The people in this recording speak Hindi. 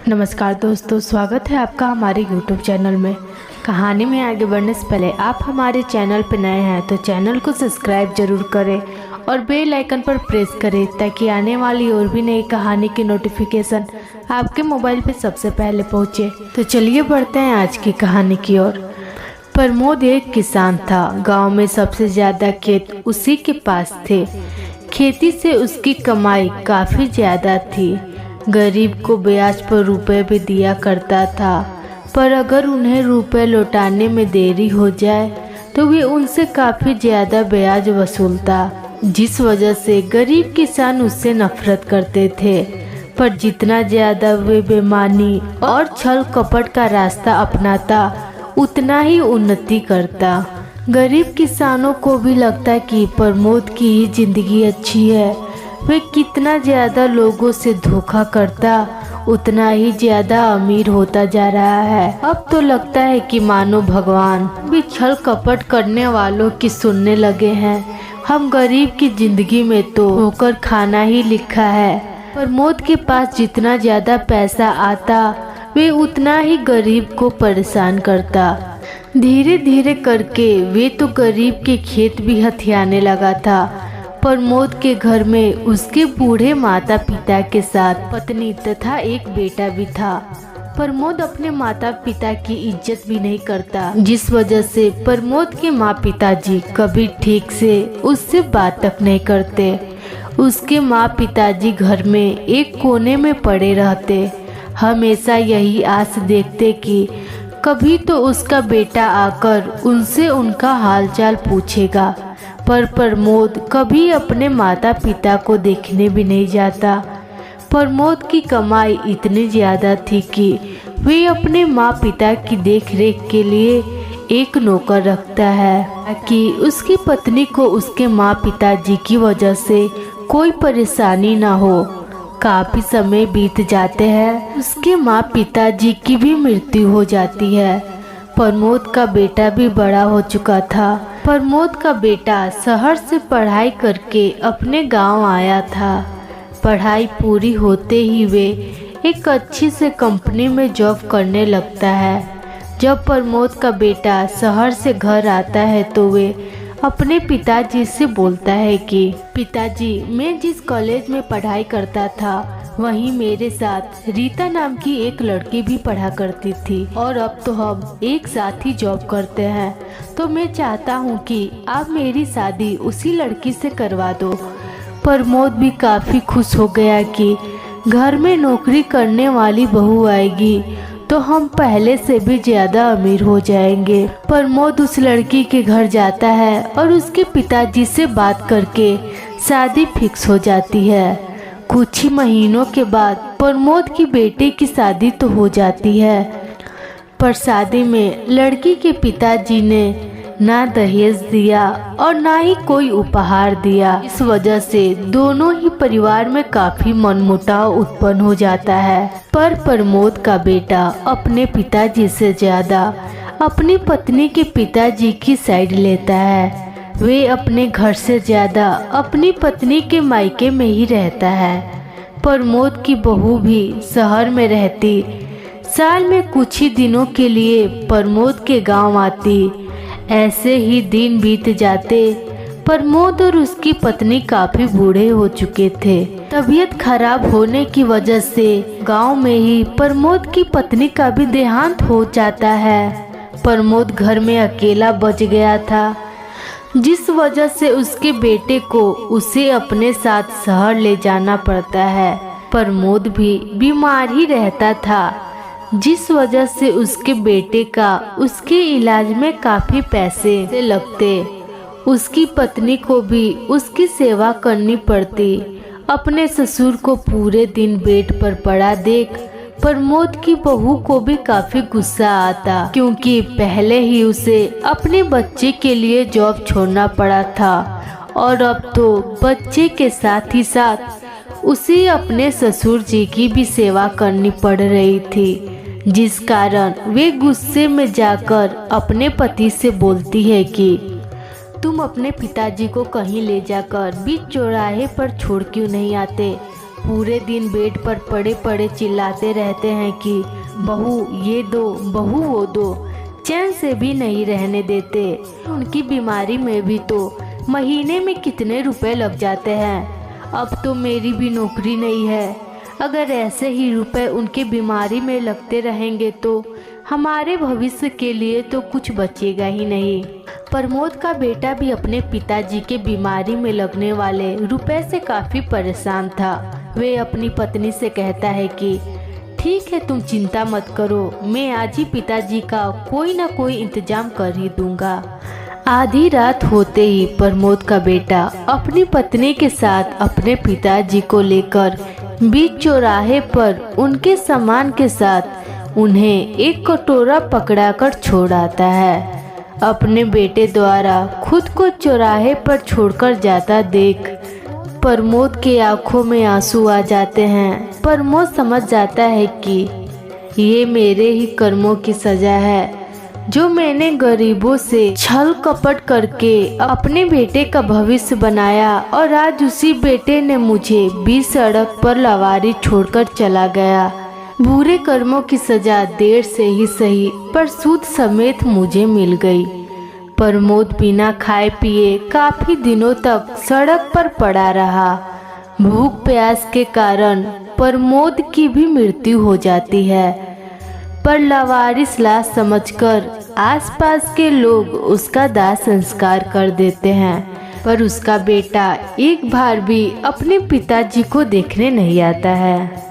नमस्कार दोस्तों, स्वागत है आपका हमारे YouTube चैनल में। कहानी में आगे बढ़ने से पहले आप हमारे चैनल पर नए हैं तो चैनल को सब्सक्राइब जरूर करें और बेल आइकन पर प्रेस करें ताकि आने वाली और भी नई कहानी की नोटिफिकेशन आपके मोबाइल पे सबसे पहले पहुंचे। तो चलिए बढ़ते हैं आज की कहानी की ओर। प्रमोद एक किसान था। गांव में सबसे ज़्यादा खेत उसी के पास थे। खेती से उसकी कमाई काफ़ी ज़्यादा थी। गरीब को ब्याज पर रुपए भी दिया करता था, पर अगर उन्हें रुपए लौटाने में देरी हो जाए तो वे उनसे काफ़ी ज़्यादा ब्याज वसूलता, जिस वजह से गरीब किसान उससे नफरत करते थे। पर जितना ज़्यादा वे बेईमानी और छल कपट का रास्ता अपनाता उतना ही उन्नति करता। गरीब किसानों को भी लगता कि प्रमोद की ही जिंदगी अच्छी है। वे कितना ज़्यादा लोगों से धोखा करता उतना ही ज़्यादा अमीर होता जा रहा है। अब तो लगता है कि मानो भगवान भी छल कपट करने वालों की सुनने लगे हैं। हम गरीब की जिंदगी में तो होकर खाना ही लिखा है। प्रमोद के पास जितना ज़्यादा पैसा आता वे उतना ही गरीब को परेशान करता। धीरे धीरे करके वे तो गरीब के खेत भी हथियाने लगा था। प्रमोद के घर में उसके बूढ़े माता पिता के साथ पत्नी तथा एक बेटा भी था। प्रमोद अपने माता पिता की इज्जत भी नहीं करता, जिस वजह से प्रमोद के माँ पिताजी कभी ठीक से उससे बात तक नहीं करते। उसके माँ पिताजी घर में एक कोने में पड़े रहते, हमेशा यही आस देखते कि कभी तो उसका बेटा आकर उनसे उनका हालचाल पूछेगा। पर प्रमोद कभी अपने माता पिता को देखने भी नहीं जाता। प्रमोद की कमाई इतनी ज़्यादा थी कि वे अपने माँ पिता की देखरेख के लिए एक नौकर रखता है ताकि उसकी पत्नी को उसके माँ पिताजी की वजह से कोई परेशानी ना हो। काफ़ी समय बीत जाते हैं, उसके माँ पिताजी की भी मृत्यु हो जाती है। प्रमोद का बेटा भी बड़ा हो चुका था। प्रमोद का बेटा शहर से पढ़ाई करके अपने गांव आया था। पढ़ाई पूरी होते ही वे एक अच्छी से कंपनी में जॉब करने लगता है। जब प्रमोद का बेटा शहर से घर आता है तो वे अपने पिताजी से बोलता है कि पिताजी, मैं जिस कॉलेज में पढ़ाई करता था वहीं मेरे साथ रीता नाम की एक लड़की भी पढ़ा करती थी और अब तो हम एक साथ ही जॉब करते हैं, तो मैं चाहता हूँ कि आप मेरी शादी उसी लड़की से करवा दो। प्रमोद भी काफ़ी खुश हो गया कि घर में नौकरी करने वाली बहू आएगी तो हम पहले से भी ज़्यादा अमीर हो जाएंगे। प्रमोद उस लड़की के घर जाता है और उसके पिताजी से बात करके शादी फिक्स हो जाती है। कुछ ही महीनों के बाद प्रमोद की बेटे की शादी तो हो जाती है, पर शादी में लड़की के पिताजी ने ना दहेज दिया और ना ही कोई उपहार दिया। इस वजह से दोनों ही परिवार में काफी मनमुटाव उत्पन्न हो जाता है। पर प्रमोद का बेटा अपने पिताजी से ज्यादा अपनी पत्नी के पिताजी की साइड लेता है। वे अपने घर से ज्यादा अपनी पत्नी के मायके में ही रहता है। प्रमोद की बहू भी शहर में रहती। साल में कुछ ही दिनों के लिए प्रमोद के गांव आती। ऐसे ही दिन बीत जाते। प्रमोद और उसकी पत्नी काफी बूढ़े हो चुके थे। तबीयत खराब होने की वजह से गांव में ही प्रमोद की पत्नी का भी देहांत हो जाता है। प्रमोद घर में अकेला बच गया था, जिस वजह से उसके बेटे को उसे अपने साथ शहर ले जाना पड़ता है। प्रमोद भी बीमार ही रहता था, जिस वजह से उसके बेटे का उसके इलाज में काफ़ी पैसे लगते। उसकी पत्नी को भी उसकी सेवा करनी पड़ती। अपने ससुर को पूरे दिन बेड पर पड़ा देख प्रमोद की बहू को भी काफ़ी गुस्सा आता, क्योंकि पहले ही उसे अपने बच्चे के लिए जॉब छोड़ना पड़ा था और अब तो बच्चे के साथ ही साथ उसे अपने ससुर जी की भी सेवा करनी पड़ रही थी, जिस कारण वे गुस्से में जाकर अपने पति से बोलती है कि तुम अपने पिताजी को कहीं ले जाकर बीच चौराहे पर छोड़ क्यों नहीं आते। पूरे दिन बेड पर पड़े पड़े चिल्लाते रहते हैं कि बहू ये दो, बहू वो दो, चैन से भी नहीं रहने देते। उनकी बीमारी में भी तो महीने में कितने रुपए लग जाते हैं। अब तो मेरी भी नौकरी नहीं है। अगर ऐसे ही रुपए उनके बीमारी में लगते रहेंगे तो हमारे भविष्य के लिए तो कुछ बचेगा ही नहीं। प्रमोद का बेटा भी अपने पिताजी के बीमारी में लगने वाले रुपए से काफ़ी परेशान था। वे अपनी पत्नी से कहता है कि ठीक है, तुम चिंता मत करो, मैं आज ही पिताजी का कोई ना कोई इंतजाम कर ही दूंगा। आधी रात होते ही प्रमोद का बेटा अपनी पत्नी के साथ अपने पिताजी को लेकर बीच चौराहे पर उनके सामान के साथ उन्हें एक कटोरा पकड़ाकर छोड़ आता है। अपने बेटे द्वारा खुद को चौराहे पर छोड़कर जाता देख प्रमोद के आंखों में आंसू आ जाते हैं। प्रमोद समझ जाता है कि ये मेरे ही कर्मों की सजा है, जो मैंने गरीबों से छल कपट करके अपने बेटे का भविष्य बनाया और आज उसी बेटे ने मुझे बीच सड़क पर लवारी छोड़कर चला गया। बुरे कर्मों की सजा देर से ही सही पर सूद समेत मुझे मिल गई। प्रमोद बिना खाए पिए काफी दिनों तक सड़क पर पड़ा रहा। भूख प्यास के कारण प्रमोद की भी मृत्यु हो जाती है, पर लावारिस लाश समझकर आसपास के लोग उसका दाह संस्कार कर देते हैं। पर उसका बेटा एक बार भी अपने पिताजी को देखने नहीं आता है।